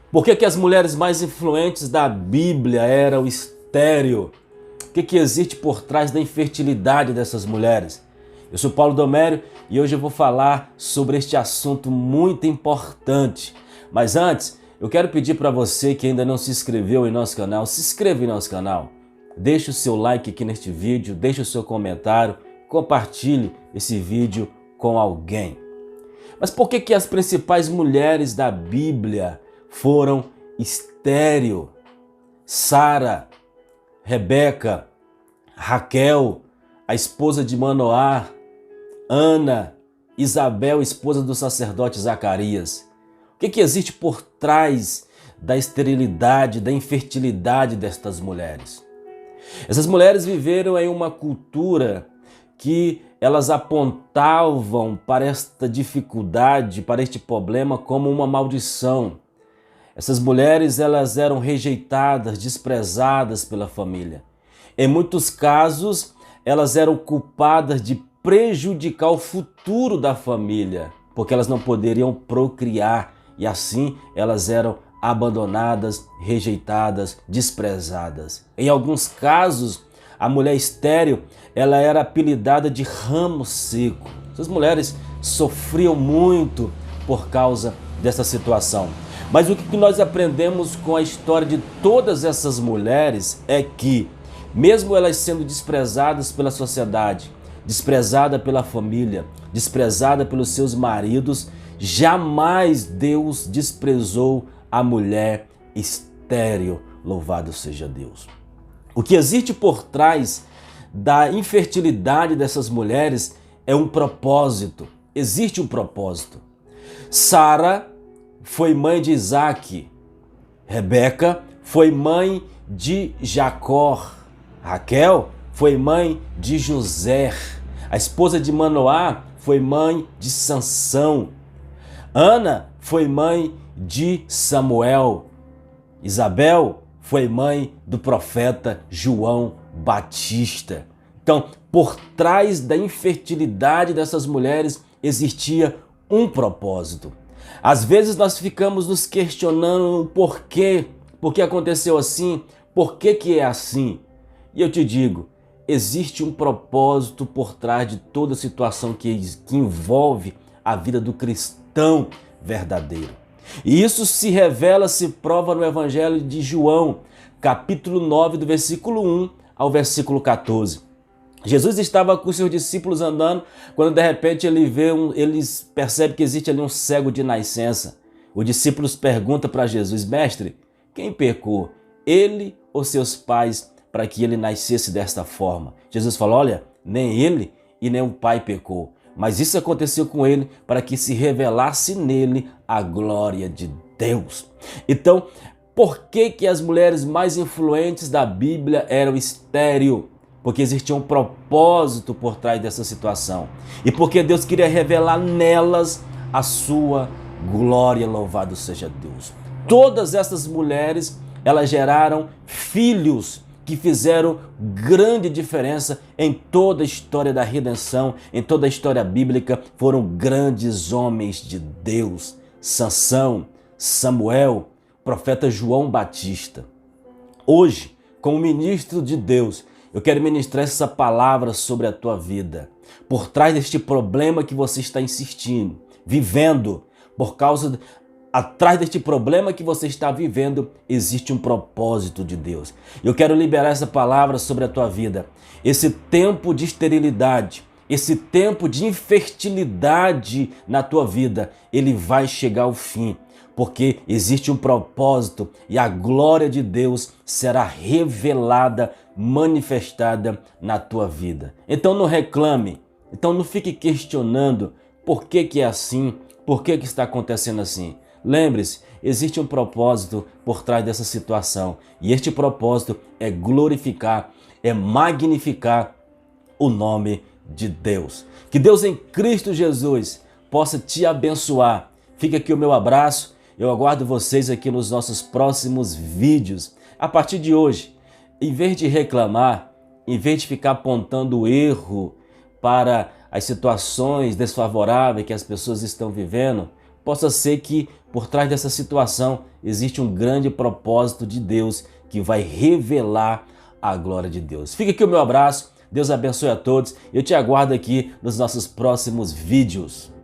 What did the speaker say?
Por que as mulheres mais influentes da Bíblia eram estéril? O que existe por trás da infertilidade dessas mulheres? Eu sou Paulo Domério e hoje eu vou falar sobre este assunto muito importante. Mas antes, eu quero pedir para você que ainda não se inscreveu em nosso canal, se inscreva em nosso canal. Deixe o seu like aqui neste vídeo, deixe o seu comentário, compartilhe esse vídeo com alguém. Mas por que as principais mulheres da Bíblia foram estéril? Sara, Rebeca, Raquel, a esposa de Manoá, Ana, Isabel, esposa do sacerdote Zacarias. O que existe por trás da esterilidade, da infertilidade destas mulheres? Essas mulheres viveram em uma cultura que elas apontavam para esta dificuldade, para este problema como uma maldição. Essas mulheres elas eram rejeitadas, desprezadas pela família. Em muitos casos, elas eram culpadas de prejudicar o futuro da família, porque elas não poderiam procriar e assim elas eram abandonadas, rejeitadas, desprezadas. Em alguns casos, a mulher estéril ela era apelidada de ramo seco. Essas mulheres sofriam muito por causa dessa situação. Mas o que nós aprendemos com a história de todas essas mulheres é que, mesmo elas sendo desprezadas pela sociedade, desprezada pela família, desprezada pelos seus maridos, jamais Deus desprezou a mulher estéril. Louvado seja Deus. O que existe por trás da infertilidade dessas mulheres é um propósito. Existe um propósito. Sara foi mãe de Isaac. Rebeca foi mãe de Jacó. Raquel foi mãe de José. A esposa de Manoá foi mãe de Sansão. Ana foi mãe de Samuel. Isabel foi mãe do profeta João Batista. Então, por trás da infertilidade dessas mulheres existia um propósito. Às vezes nós ficamos nos questionando o porquê, por que aconteceu assim, por que é assim. E eu te digo, existe um propósito por trás de toda situação que envolve a vida do cristão verdadeiro. E isso se revela, se prova no Evangelho de João, capítulo 9, do versículo 1 ao versículo 14. Jesus estava com seus discípulos andando, quando de repente eles percebem que existe ali um cego de nascença. Os discípulos perguntam para Jesus: Mestre, quem pecou, ele ou seus pais, para que ele nascesse desta forma? Jesus falou: olha, nem ele e nem o pai pecou, mas isso aconteceu com ele para que se revelasse nele a glória de Deus. Então, por que as mulheres mais influentes da Bíblia eram estéril? Porque existia um propósito por trás dessa situação. E porque Deus queria revelar nelas a sua glória, louvado seja Deus. Todas essas mulheres, elas geraram filhos que fizeram grande diferença em toda a história da redenção, em toda a história bíblica. Foram grandes homens de Deus. Sansão, Samuel, profeta João Batista. Hoje, como ministro de Deus, eu quero ministrar essa palavra sobre a tua vida. Por trás deste problema que você está insistindo, vivendo, atrás deste problema que você está vivendo, existe um propósito de Deus. Eu quero liberar essa palavra sobre a tua vida. Esse tempo de esterilidade, esse tempo de infertilidade na tua vida, ele vai chegar ao fim. Porque existe um propósito e a glória de Deus será revelada, manifestada na tua vida. Então não reclame, então não fique questionando por que é assim, por que está acontecendo assim. Lembre-se, existe um propósito por trás dessa situação e este propósito é glorificar, é magnificar o nome de Deus. Que Deus em Cristo Jesus possa te abençoar. Fica aqui o meu abraço. Eu aguardo vocês aqui nos nossos próximos vídeos. A partir de hoje, em vez de reclamar, em vez de ficar apontando o erro para as situações desfavoráveis que as pessoas estão vivendo, possa ser que por trás dessa situação existe um grande propósito de Deus que vai revelar a glória de Deus. Fica aqui o meu abraço, Deus abençoe a todos, eu te aguardo aqui nos nossos próximos vídeos.